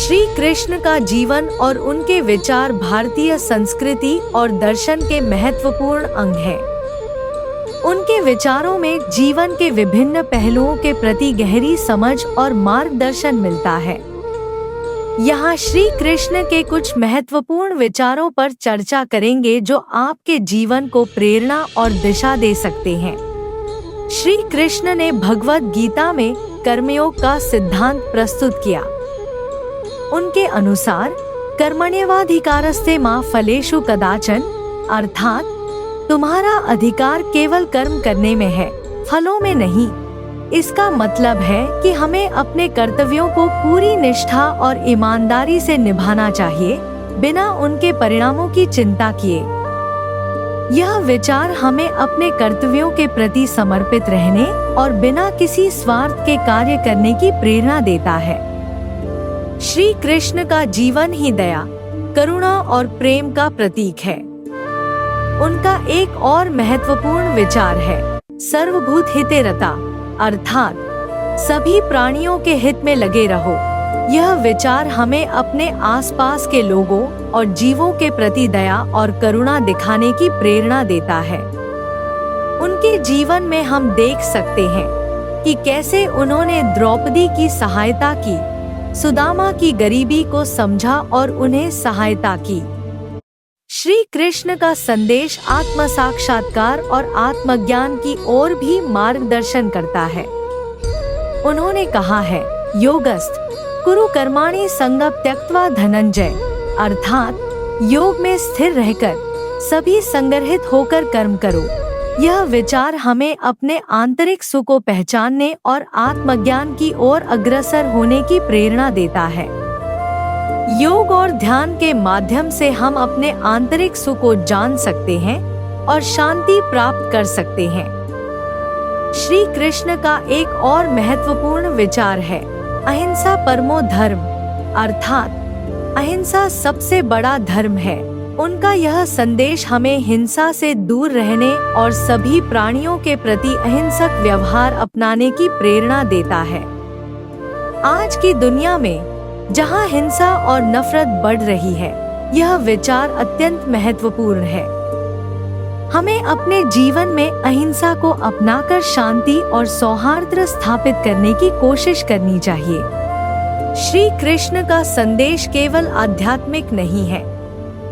श्री कृष्ण का जीवन और उनके विचार भारतीय संस्कृति और दर्शन के महत्वपूर्ण अंग हैं। उनके विचारों में जीवन के विभिन्न पहलुओं के प्रति गहरी समझ और मार्गदर्शन मिलता है। यहाँ श्री कृष्ण के कुछ महत्वपूर्ण विचारों पर चर्चा करेंगे जो आपके जीवन को प्रेरणा और दिशा दे सकते हैं। श्री कृष्ण ने भगवद गीता में कर्मयोग का सिद्धांत प्रस्तुत किया। उनके अनुसार कर्मण्येवाधिकारस्ते मा फलेषु कदाचन, अर्थात तुम्हारा अधिकार केवल कर्म करने में है, फलों में नहीं। इसका मतलब है कि हमें अपने कर्तव्यों को पूरी निष्ठा और ईमानदारी से निभाना चाहिए, बिना उनके परिणामों की चिंता किए। यह विचार हमें अपने कर्तव्यों के प्रति समर्पित रहने और बिना किसी स्वार्थ के कार्य करने की प्रेरणा देता है। श्री कृष्ण का जीवन ही दया, करुणा और प्रेम का प्रतीक है। उनका एक और महत्वपूर्ण विचार है सर्वभूत हिते रता, अर्थात सभी प्राणियों के हित में लगे रहो। यह विचार हमें अपने आसपास के लोगों और जीवों के प्रति दया और करुणा दिखाने की प्रेरणा देता है। उनके जीवन में हम देख सकते हैं कि कैसे उन्होंने द्रौपदी की सहायता की, सुदामा की गरीबी को समझा और उन्हें सहायता की। श्री कृष्ण का संदेश आत्म साक्षात्कार और आत्मज्ञान की ओर भी मार्गदर्शन करता है। उन्होंने कहा है योगस्थ कुरु कर्माणि संगं त्यक्त्वा धनंजय, अर्थात योग में स्थिर रहकर सभी संग्रहित होकर कर्म करो। यह विचार हमें अपने आंतरिक सुख को पहचानने और आत्मज्ञान की ओर अग्रसर होने की प्रेरणा देता है। योग और ध्यान के माध्यम से हम अपने आंतरिक सुख को जान सकते हैं और शांति प्राप्त कर सकते हैं। श्री कृष्ण का एक और महत्वपूर्ण विचार है अहिंसा परमो धर्म, अर्थात अहिंसा सबसे बड़ा धर्म है। उनका यह संदेश हमें हिंसा से दूर रहने और सभी प्राणियों के प्रति अहिंसक व्यवहार अपनाने की प्रेरणा देता है। आज की दुनिया में जहां हिंसा और नफरत बढ़ रही है, यह विचार अत्यंत महत्वपूर्ण है। हमें अपने जीवन में अहिंसा को अपनाकर शांति और सौहार्द स्थापित करने की कोशिश करनी चाहिए। श्री कृष्ण का संदेश केवल आध्यात्मिक नहीं है,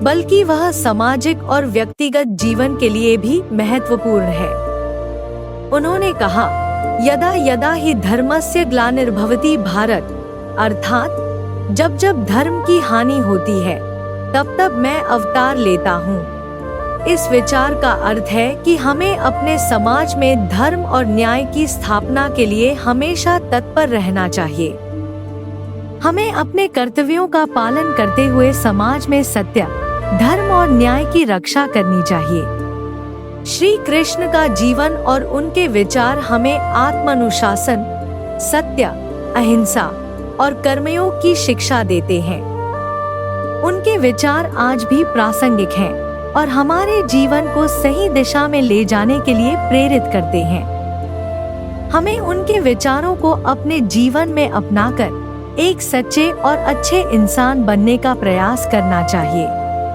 बल्कि वह सामाजिक और व्यक्तिगत जीवन के लिए भी महत्वपूर्ण है। उन्होंने कहा यदा यदा हि धर्मस्य ग्लानिर्भवति भारत, अर्थात जब जब धर्म की हानि होती है तब तब मैं अवतार लेता हूँ। इस विचार का अर्थ है कि हमें अपने समाज में धर्म और न्याय की स्थापना के लिए हमेशा तत्पर रहना चाहिए। हमें अपने कर्तव्यों का पालन करते हुए समाज में सत्य, धर्म और न्याय की रक्षा करनी चाहिए। श्री कृष्ण का जीवन और उनके विचार हमें आत्मानुशासन, सत्य, अहिंसा और कर्मयोग की शिक्षा देते हैं। उनके विचार आज भी प्रासंगिक हैं और हमारे जीवन को सही दिशा में ले जाने के लिए प्रेरित करते हैं। हमें उनके विचारों को अपने जीवन में अपनाकर एक सच्चे और अच्छे इंसान बनने का प्रयास करना चाहिए।